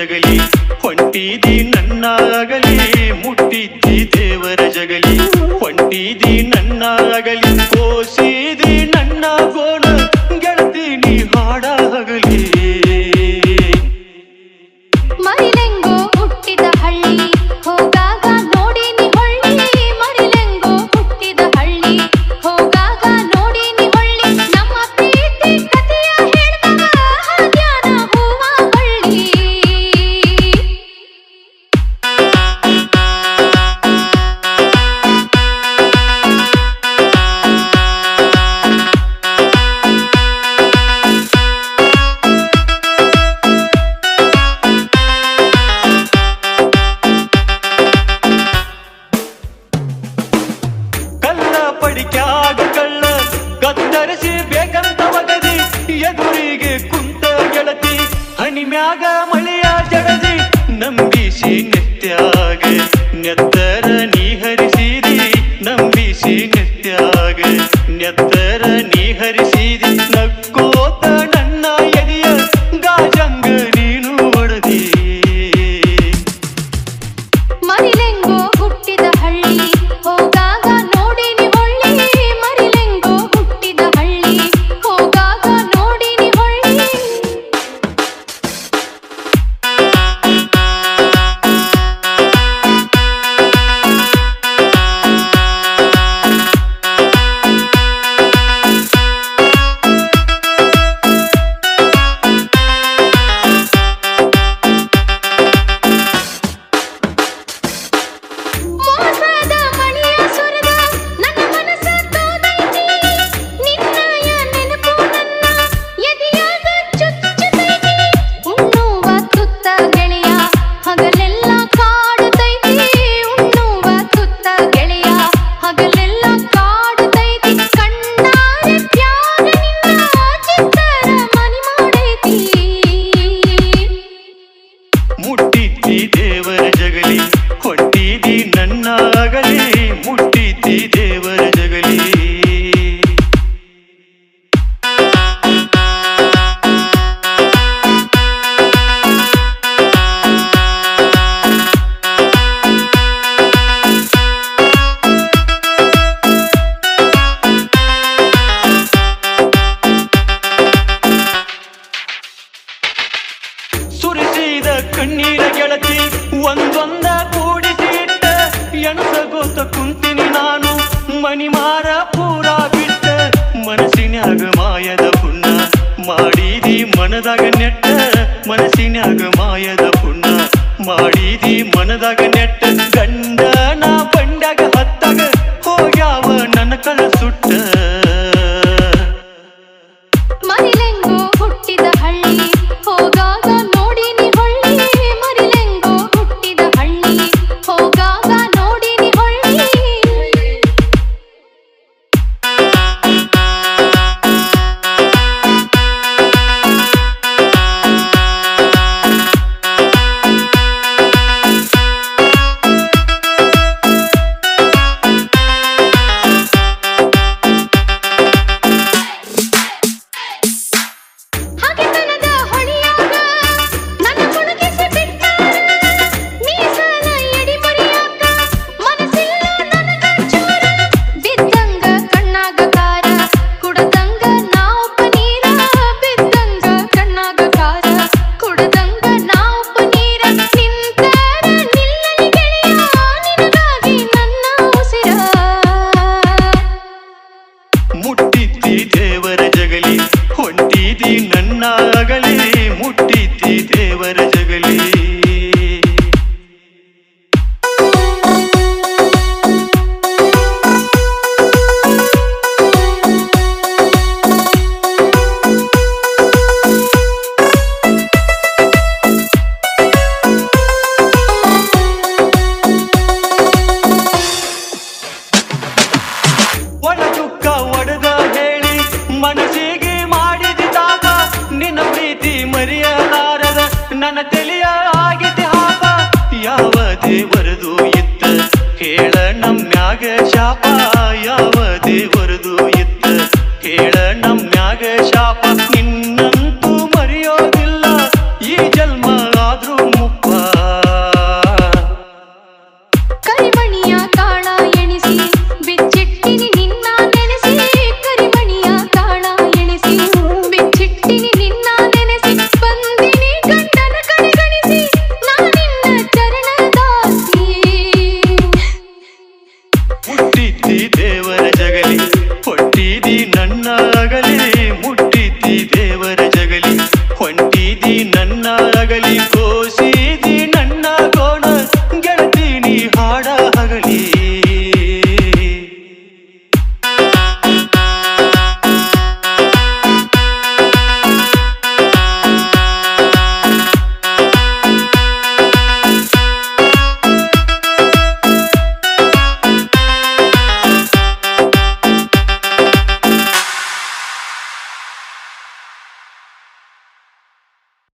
ಜಗಲಿ ಹೊಂಟಿದಿ ನನ್ನಾಗಲಿ ಮುಟ್ಟಿದ್ದಿ ದೇವರ ಜಗಲಿ ಹೊಂಟಿದಿ ನನ್ನಾಗಲಿ ಕೋಸಿದಿ ನನ್ನ ಗೋಣ ಗೆಳತಿ ನೀ ಹಾಡಾಗಲಿ ಮರಿಲೆಂಗೋ ಹುಟ್ಟಿದ ಹಳ್ಳಿ ಹೋಗಾಗ ನೋಡಿನಿ ಹೊಳ್ಳಿ ಮರಿಲೆಂಗೋ ಹುಟ್ಟಿದ ಹಳ್ಳಿ ಹೋಗಾಗ ನೋಡಿನಿ ಹೊಳ್ಳಿ ನಮ್ಮ ಪ್ರೀತಿ ಕಥೆಯ ಹೇಳ್ದವ ಹಾದ್ಯಾನ ಹೂವ ಬಳ್ಳಿ ಪಡಿಕ್ಯಾಗ ಕಳ್ಳ ಕತ್ತರಿಸಿ ಬೇಕಂತ ಒಗದಿ ಎದುರಿಗೆ ಕುಂತ ಗೆಳತಿ ಹಣಿಮ್ಯಾಗ ಮಳೆಯ ಜಡದಿ ನಂಬಿಸಿ ನೆತ್ಯಾಗ ನೆತ್ತರ ನೀ ಹರಿಸಿದಿ ನಂಬಿಸಿ ನೆತ್ಯಾಗ ನೆತ್ತರ ನೀ ಹರಿಸಿದಿ ನಕ್ಕೋತ ನನ್ನ ಎದೆಯ ಗಾಜಂಗ ನೀನು ಒಡದಿ ಮರಿಲೆಂಗೋ ಹುಟ್ಟಿದ ಹಳ್ಳಿ ಹೋಗಾಗ ನೋಡಿನಿ ಹೊಳ್ಳಿ ಮರಿಲೆಂಗೋ ಹುಟ್ಟಿದ ಹಳ್ಳಿ ಹೋಗಾಗ ನೋಡಿನಿ ಹೊಳ್ಳಿ ಮೋಸದ ಮಣಿಯ ಸುರದ ನನ್ನ ಮನಸ್ಸ ತೋದೈತಿ ನಿನ್ನಯ ನೆನಪು ನನ್ನ ಎದೆಯಾಗ ಚುಚ್ಚುತ್ತೈತಿ ಉಣ್ಣುವ ತುತ್ತ ಗೆಳೆಯ ಹಗಲೆಲ್ಲ ಕಾಡುತ್ತೈತಿ ಉಣ್ಣುವ ತುತ್ತ ಗೆಳೆಯ ಹಗಲೆಲ್ಲ ಕಾಡುತ್ತೈತಿ ಕಣ್ಣಾರೆ ಪ್ಯಾರ ನಿನ್ನ ಚಿತ್ತರ ಮನಿ ಮಾಡೈತಿ ಮುಟ್ಟಿದ್ದಿ ದೇವರ ಜಗಲಿ ಹೊಂಟಿದಿ ನನ್ನಾಗಲಿ ಮುಟ್ಟಿದ್ದಿ ದೇವರ ಜಗಲಿ ಸುರಿಸಿದ ಕಣ್ಣೀರ ಗೆಳತಿ ಒಂದೊಂದ ಕೂಡಿಸಿಟ್ಟ ಎಣಸಗೋತ ಕುಂತಿನಿ ನಾನು ಮಣಿಮಾರ ಪೂರ ಬಿಟ್ಟ ಮನಸ್ಸಿನ್ಯಾಗ ಮಾಯದ ಪುಣ್ಣ ಮಾಡಿದಿ ಮನದಾಗ ನೆಟ್ಟ ಮನಸ್ಸಿನ್ಯಾಗ ಮಾಯದ ಪುಣ್ಣ ಮಾಡಿದಿ ಮನದಾಗ ನೆಟ್ಟ ಗಂಡನ ಬಂಡಾಗ ಹತ್ತಾಗ ಹೋಗ್ಯಾವ ನನ್ನ ಕಳ ಸುಟ್ಟ ಮರಿಲೆಂಗೋ ಹುಟ್ಟಿದ ಹಳ್ಳಿ ಹೋಗಾಗ ನೋಡಿನಿ ಹೊಳ್ಳಿ ಮರಿಲೆಂಗೋ ಹುಟ್ಟಿದ ಹಳ್ಳಿ ಹೋಗಾಗ ನೋಡಿನಿ ಹೊಳ್ಳಿ ಹಗೆತನದ ಹೊಳಿಯಾಗ ನನ್ನ ಮುಳುಗಿಸಿ ಬಿಟ್ಟಾರ ಮೀಸಲ ಎಡಿ ಮುರಿಯಾಕ ಮನಸ್ಸಿಲ್ಲ ನನಗ ಚೂರ ಬಿದ್ದಂಗ ಕಣ್ಣಾಗ ಕಾರ ಕುಡದಂಗ ನಾವೊಬ್ಬ ನೀರ ಬಿದ್ದಂಗ ಕಣ್ಣಾಗ ಕಾರ ಕುಡದಂಗ ನಾವೊಬ್ಬ ನೀರ ನಿಂತಾರ ನಿಲ್ಲಲಿ ಗೆಳೆಯ ನಿನಗಾಗಿ ನನ್ನ ಉಸಿರ ಮುಟ್ಟಿದ್ದಿ ದೇವರ ಜಗಲಿ ಹೊಂಟಿದಿ ನನ್ನಾಗಲಿ ಮುಟ್ಟಿದ್ದಿ ದೇವರ ಜಗಲಿ ಒಳ ದುಃಖ ಒಡೆದ ಹೇಳಿ ಮನಸ್ಸಿಗೆ ಮಾಡಿದಿ ತಾಪ ನಿನ್ನ ಪ್ರೀತಿ ಮರೆಯಲಾರದ ನನ್ನ ತಲೆಯ ಆಗಿತಿ ಹಾಪ ಯಾವ ದೇವರದು ಇತ್ತ ಹೇಳ ನಮ್ಮ್ಯಾಗ ಶಾಪ ಯಾವ ದೇವರದು ಇತ್ತ ಹೇಳ ನಮ್ಮ್ಯಾಗ ಶಾಪ ನಿನ್ನಂತೂ ಮರೆಯೋದಿಲ್ಲ ಈ ಜನ್ಮ ಆದ್ರೂ ಅಗಲಿ ಮುಟ್ಟಿದ್ದಿ ದೇವರ ಜಗಲಿ ಹೊಂಟಿದಿ ನನ್ನ ಅಗಲಿ